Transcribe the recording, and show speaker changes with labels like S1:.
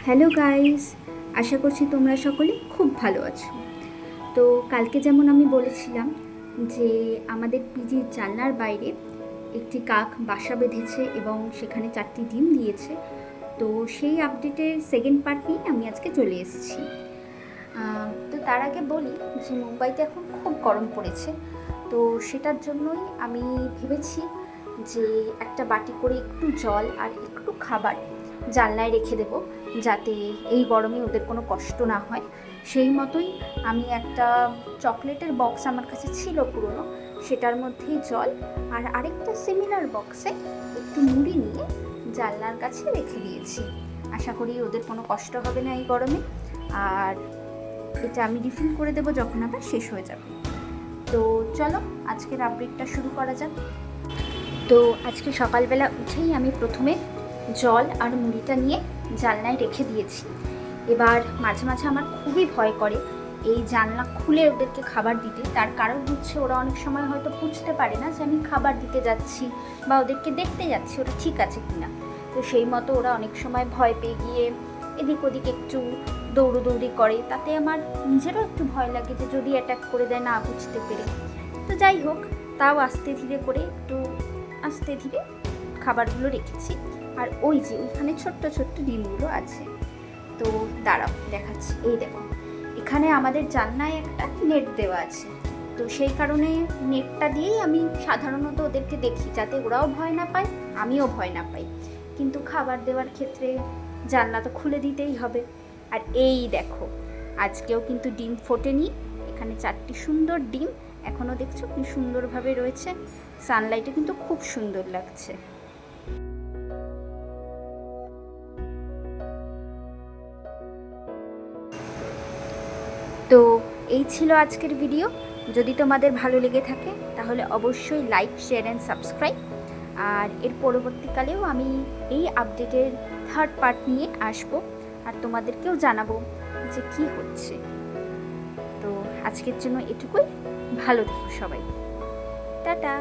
S1: Hello guys, আশা করছি তোমরা সকলে খুব ভালো আছো। তো কালকে যেমন আমি বলেছিলাম যে আমাদের পিজির জানলার বাইরে একটি কাক বাসা বেঁধেছে এবং সেখানে 4টি ডিম দিয়েছে। তো সেই আপডেটের সেকেন্ড পার্ট নিয়ে আমি আজকে চলে এসেছি। তো তার আগে বলি যে মুম্বাইতে এখন খুব গরম পড়েছে। তো সেটার জন্যই আমি ভেবেছি যে একটা বাটি করে একটু জল আর একটু খাবার জানলায় রেখে দেবো, যাতে এই গরমে ওদের কোনো কষ্ট না হয়। সেই মতোই আমি একটা চকলেটের বক্স আমার কাছে ছিল পুরনো, সেটার মধ্যেই জল আর আরেকটা সিমিলার বক্সে একটু মুড়ি নিয়ে জানলার কাছে রেখে দিয়েছি। আশা করি ওদের কোনো কষ্ট হবে না এই গরমে। আর এটা আমি রিফিল করে দেবো যখন আবার শেষ হয়ে যাবে। তো চলো আজকের আপডেটটা শুরু করা যাক। তো আজকে সকালবেলা উঠেই আমি প্রথমে জল আর মুড়িটা নিয়ে জানলায় রেখে দিয়েছি। এবার মাঝে মাঝে আমার খুবই ভয় করে এই জানলা খুলে ওদেরকে খাবার দিতে। তার কারণ হচ্ছে ওরা অনেক সময় হয়তো বুঝতে পারে না যে আমি খাবার দিতে যাচ্ছি বা ওদেরকে দেখতে যাচ্ছি ওরা ঠিক আছে কিনা। তো সেই মতো ওরা অনেক সময় ভয় পেয়ে গিয়ে এদিক ওদিক একটু দৌড়োদৌড়ি করে, তাতে আমার নিজেরও একটু ভয় লাগে যে যদি অ্যাটাক করে দেয় না বুঝতে পেরে। তো যাই হোক, তাও আস্তে ধীরে করে একটু আস্তে ধীরে খাবারগুলো রেখেছি। আর ওই যে ওইখানে ছোট্ট ছোট্ট ডিমগুলো আছে। তো দাঁড়াও দেখাচ্ছি, এই দেখো এখানে আমাদের জানলায় একটা নেট দেওয়া আছে। তো সেই কারণে নেটটা দিয়েই আমি সাধারণত ওদেরকে দেখি, যাতে ওরাও ভয় না পায় আমিও ভয় না পাই। কিন্তু খাবার দেওয়ার ক্ষেত্রে জানলা তো খুলে দিতেই হবে। আর এই দেখো আজকেও কিন্তু ডিম ফোটেনি, এখানে 4টি সুন্দর ডিম এখনও দেখছো কি সুন্দরভাবে রয়েছে। সানলাইটে কিন্তু খুব সুন্দর লাগছে। তো এই ছিল আজকের ভিডিও। যদি তোমাদের ভালো লেগে থাকে তাহলে অবশ্যই লাইক, শেয়ার অ্যান্ড সাবস্ক্রাইব। আর এর পরবর্তীকালেও আমি এই আপডেটের থার্ড পার্ট নিয়ে আসবো আর তোমাদেরকেও জানাবো যে কি হচ্ছে। তো আজকের জন্য এটুকুই, ভালো থেকো সবাই, টাটা।